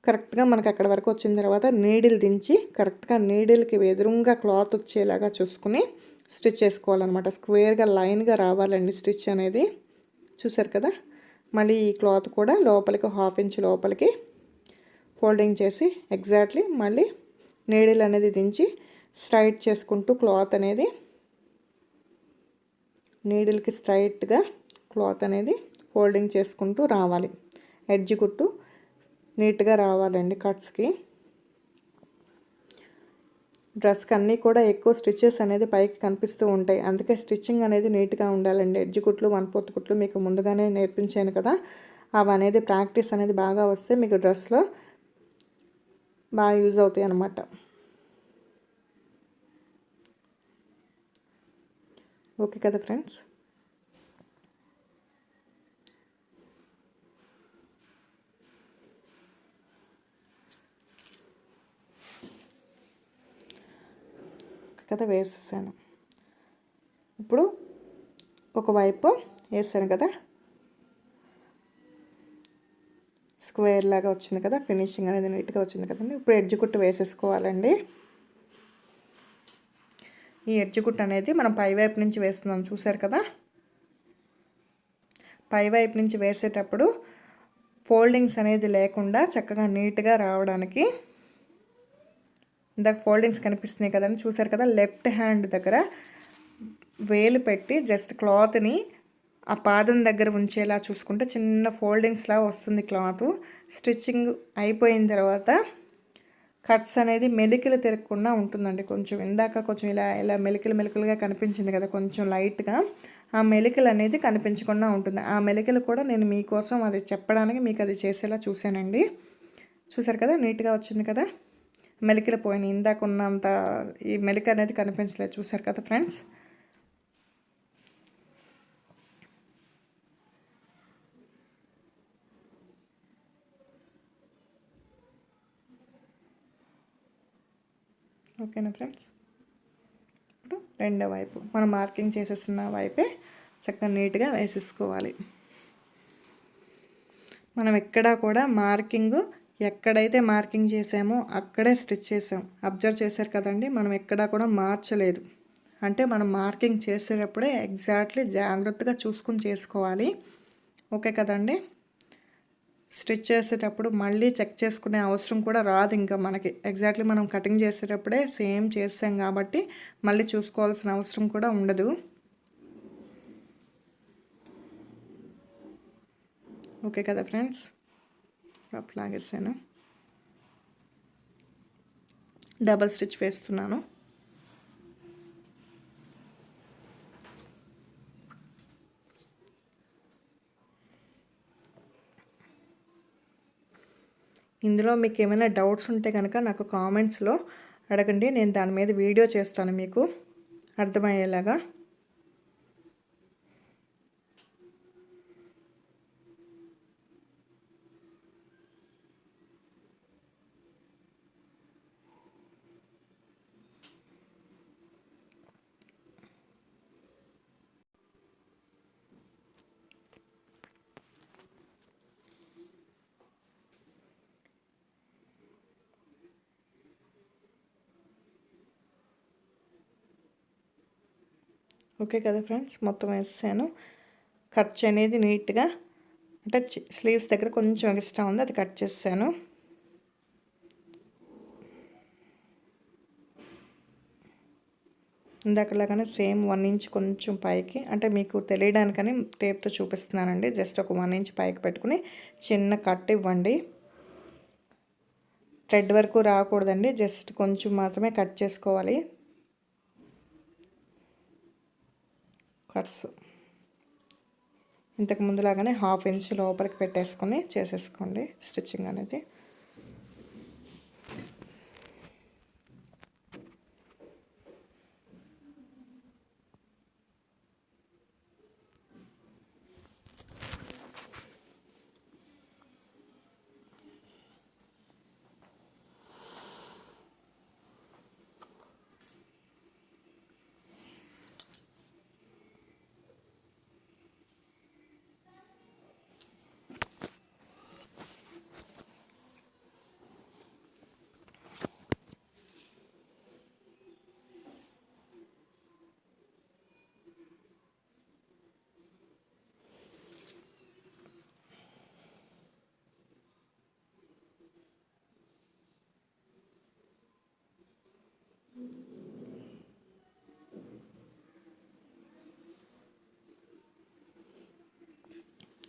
కరెక్ట్గా మనకు అక్కడ వరకు వచ్చిన తర్వాత నీడిల్ దించి కరెక్ట్గా నీడిల్కి ఎదురుగా క్లాత్ వచ్చేలాగా చూసుకుని స్టిచ్ చేసుకోవాలన్నమాట. స్క్వేర్గా లైన్గా రావాలండి స్టిచ్ అనేది. చూసారు కదా. మళ్ళీ ఈ క్లాత్ కూడా లోపలికి 1/2 ఇంచ్ లోపలికి ఫోల్డింగ్ చేసి ఎగ్జాక్ట్లీ మళ్ళీ నీడిల్ అనేది దించి స్ట్రైట్ చేసుకుంటూ క్లాత్ అనేది నీడిల్కి స్ట్రైట్గా క్లాత్ అనేది ఫోల్డింగ్ చేసుకుంటూ రావాలి. ఎడ్జ్ కుట్టు నీట్గా రావాలండి కట్స్కి. డ్రెస్కి అన్నీ కూడా ఎక్కువ స్టిచెస్ అనేది పైకి కనిపిస్తూ ఉంటాయి. అందుకే స్టిచ్చింగ్ అనేది నీట్గా ఉండాలండి. ఎడ్జ్ కుట్లు 1/4 కుట్లు మీకు ముందుగానే నేర్పించాను కదా. అవి అనేది ప్రాక్టీస్ అనేది బాగా వస్తే మీకు డ్రెస్లో బాగా యూజ్ అవుతాయి అన్నమాట. ఓకే కదా ఫ్రెండ్స్. కదా వేసేసాను. ఇప్పుడు ఒకవైపు వేసాను కదా, స్క్వేర్ లాగా వచ్చింది కదా, ఫినిషింగ్ అనేది నీట్గా వచ్చింది కదండి. ఇప్పుడు ఎడ్జ్ కుట్టు వేసేసుకోవాలండి. ఈ ఎడ్జ్ కుట్టు అనేది మనం పైవైపు నుంచి వేస్తున్నాం. చూసారు కదా. పైవైపు నుంచి వేసేటప్పుడు ఫోల్డింగ్స్ అనేది లేకుండా చక్కగా నీట్గా రావడానికి ఇందాక ఫోల్డింగ్స్ కనిపిస్తున్నాయి కదండి. చూసారు కదా. లెఫ్ట్ హ్యాండ్ దగ్గర వేలు పెట్టి జస్ట్ క్లాత్ని ఆ పాదం దగ్గర ఉంచేలా చూసుకుంటే చిన్న ఫోల్డింగ్స్లా వస్తుంది క్లాత్. స్టిచ్చింగ్ అయిపోయిన తర్వాత కట్స్ అనేది మెలికలు తిరగకుండా ఉంటుందండి. కొంచెం ఇందాక కొంచెం ఇలా మెలికలుగా కనిపించింది కదా కొంచెం లైట్గా. ఆ మెలికలు అనేది కనిపించకుండా ఉంటుంది. ఆ మెలికలు కూడా నేను మీకోసం అది చెప్పడానికి మీకు అది చేసేలా చూశానండి. చూసారు కదా. నీట్గా వచ్చింది కదా. మెలికలు పోయినాయి. ఇందాక ఉన్నంత ఈ మెలిక అనేది కనిపించలేదు. చూసారు కదా ఫ్రెండ్స్. ఓకేనా ఫ్రెండ్స్. ఇప్పుడు రెండో వైపు మనం మార్కింగ్ చేసేసిన వైపే చక్కగా నీట్గా వేసేసుకోవాలి. మనం ఎక్కడా కూడా మార్కింగ్ ఎక్కడైతే మార్కింగ్ చేసామో అక్కడే స్టిచ్ చేసాం. అబ్జర్వ్ చేశారు కదండి. మనం ఎక్కడా కూడా మార్చలేదు. అంటే మనం మార్కింగ్ చేసేటప్పుడే ఎగ్జాక్ట్లీ జాగ్రత్తగా చూసుకుని చేసుకోవాలి. ఓకే కదండి. స్టిచ్ చేసేటప్పుడు మళ్ళీ చెక్ చేసుకునే అవసరం కూడా రాదు ఇంకా మనకి. ఎగ్జాక్ట్లీ మనం కటింగ్ చేసేటప్పుడే సేమ్ చేసాం కాబట్టి మళ్ళీ చూసుకోవాల్సిన అవసరం కూడా ఉండదు. ఓకే కదా ఫ్రెండ్స్. రఫ్ లాగేసాను. డబల్ స్టిచ్ వేస్తున్నాను. ఇందులో మీకు ఏమైనా డౌట్స్ ఉంటే కనుక నాకు కామెంట్స్లో అడగండి, నేను దాని మీద వీడియో చేస్తాను మీకు అర్థమయ్యేలాగా. ఓకే కదా ఫ్రెండ్స్, మొత్తం వేసాను. ఖర్చు అనేది నీట్గా అంటే స్లీవ్స్ దగ్గర కొంచెం ఎక్స్ట్రా ఉంది, అది కట్ చేసాను. ఇందాకలాగానే సేమ్ 1 ఇంచ్ కొంచెం పైకి, అంటే మీకు తెలియడానికని టేప్తో చూపిస్తున్నానండి. జస్ట్ ఒక 1 ఇంచ్ పైకి పెట్టుకుని చిన్న కట్ ఇవ్వండి. థ్రెడ్ వరకు రాకూడదండి, జస్ట్ కొంచెం మాత్రమే కట్ చేసుకోవాలి. కట్స్ ఇంతకు ముందులాగానే 1/2 ఇంచ్ లోపలికి పెట్టేసుకొని చేసేసుకోండి స్టిచ్చింగ్ అనేది.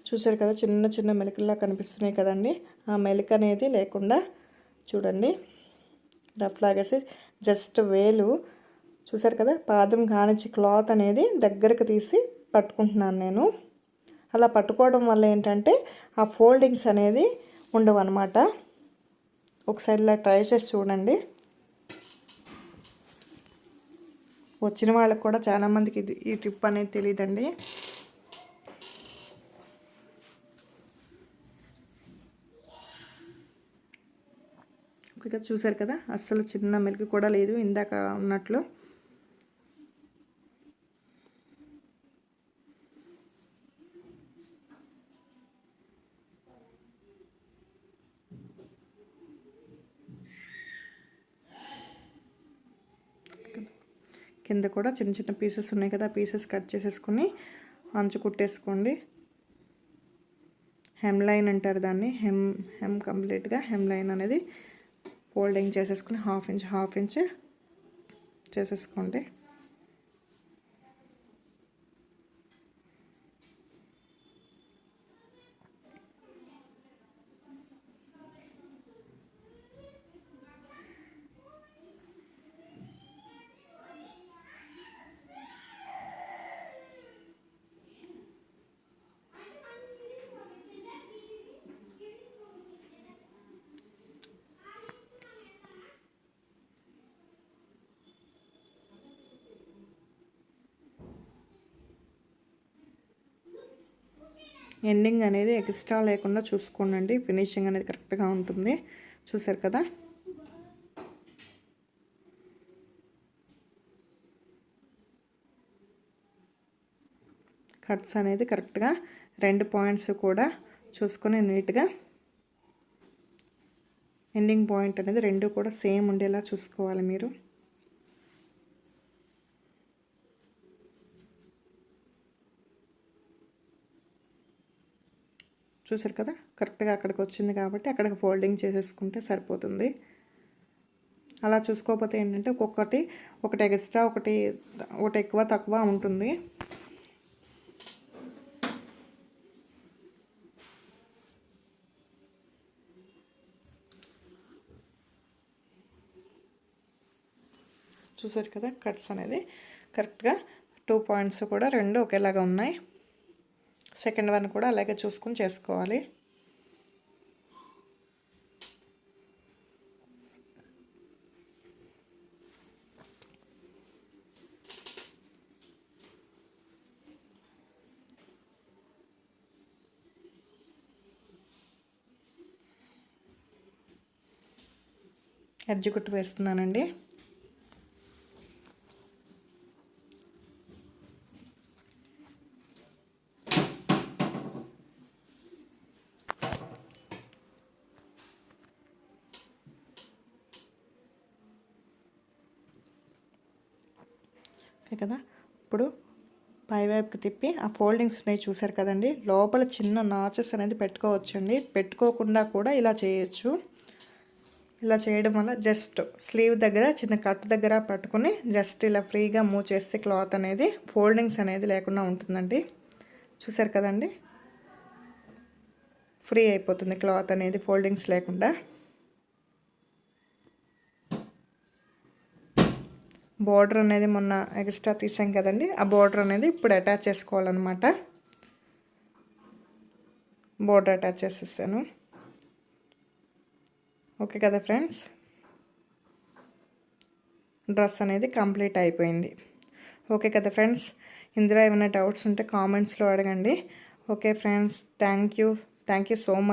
చూసారు కదా, చిన్న చిన్న మెలికల్లా కనిపిస్తున్నాయి కదండి. ఆ మెలిక అనేది లేకుండా చూడండి, రఫ్ లాగేసి జస్ట్ వేలు చూసారు కదా, పాదం కానిచ్చి క్లాత్ అనేది దగ్గరకు తీసి పట్టుకుంటున్నాను నేను. అలా పట్టుకోవడం వల్ల ఏంటంటే ఆ ఫోల్డింగ్స్ అనేది ఉండవు అన్నమాట. ఒకసారి ఇలా ట్రై చేసి చూడండి. వచ్చిన వాళ్ళకి కూడా చాలామందికి ఈ టిప్ అనేది తెలియదండి. ఇక చూసారు కదా, అస్సలు చిన్న మెలిక కూడా లేదు ఇందాక ఉన్నట్లు. కింద కూడా చిన్న చిన్న పీసెస్ ఉన్నాయి కదా, పీసెస్ కట్ చేసేసుకొని అంచు కుట్టేసుకోండి. హెమ్ లైన్ అంటారు దాన్ని, హెమ్ కంప్లీట్గా హెమ్ లైన్ అనేది ఫోల్డింగ్ చేసేసుకుని 1/2 ఇంచ్ చేసేసుకోండి. ఎండింగ్ అనేది ఎక్స్ట్రా లేకుండా చూసుకోండి, ఫినిషింగ్ అనేది కరెక్ట్గా ఉంటుంది. చూసారు కదా, కట్స్ అనేది కరెక్ట్గా 2 పాయింట్స్ కూడా చూసుకొని నీట్గా ఎండింగ్ పాయింట్ అనేది 2 కూడా సేమ్ ఉండేలా చూసుకోవాలి మీరు. చూసారు కదా, కరెక్ట్గా అక్కడికి వచ్చింది కాబట్టి అక్కడికి ఫోల్డింగ్ చేసేసుకుంటే సరిపోతుంది. అలా చూసుకోకపోతే ఏంటంటే ఒకటి ఎక్స్ట్రా ఒకటి ఎక్కువ తక్కువ ఉంటుంది. చూసారు కదా, కట్స్ అనేది కరెక్ట్గా 2 పాయింట్స్ కూడా 2 ఒకేలాగా ఉన్నాయి. సెకండ్ వన్ కూడా అలాగే చూసుకుని చేసుకోవాలి. ఎడ్జ్ కుట్టు వేస్తున్నానండి. ఓకే కదా. ఇప్పుడు పైవైపుకి తిప్పి ఆ ఫోల్డింగ్స్ ఉన్నాయి చూసారు కదండి, లోపల చిన్న నాచెస్ అనేది పెట్టుకోవచ్చండి. పెట్టుకోకుండా కూడా ఇలా చేయొచ్చు. ఇలా చేయడం వల్ల జస్ట్ స్లీవ్ దగ్గర చిన్న కట్ దగ్గర పట్టుకుని జస్ట్ ఇలా ఫ్రీగా మూవ్ చేస్తే క్లాత్ అనేది ఫోల్డింగ్స్ అనేది లేకుండా ఉంటుందండి. చూసారు కదండి, ఫ్రీ అయిపోతుంది క్లాత్ అనేది ఫోల్డింగ్స్ లేకుండా. బోర్డర్ అనేది మొన్న ఎక్స్ట్రా తీసాం కదండి, ఆ బోర్డర్ అనేది ఇప్పుడు అటాచ్ చేసుకోవాలన్నమాట. బోర్డర్ అటాచ్ చేసేసాను. ఓకే కదా ఫ్రెండ్స్, డ్రెస్ అనేది కంప్లీట్ అయిపోయింది. ఓకే కదా ఫ్రెండ్స్, ఇందులో ఏమైనా డౌట్స్ ఉంటే కామెంట్స్లో అడగండి. Okay friends, thank you so much.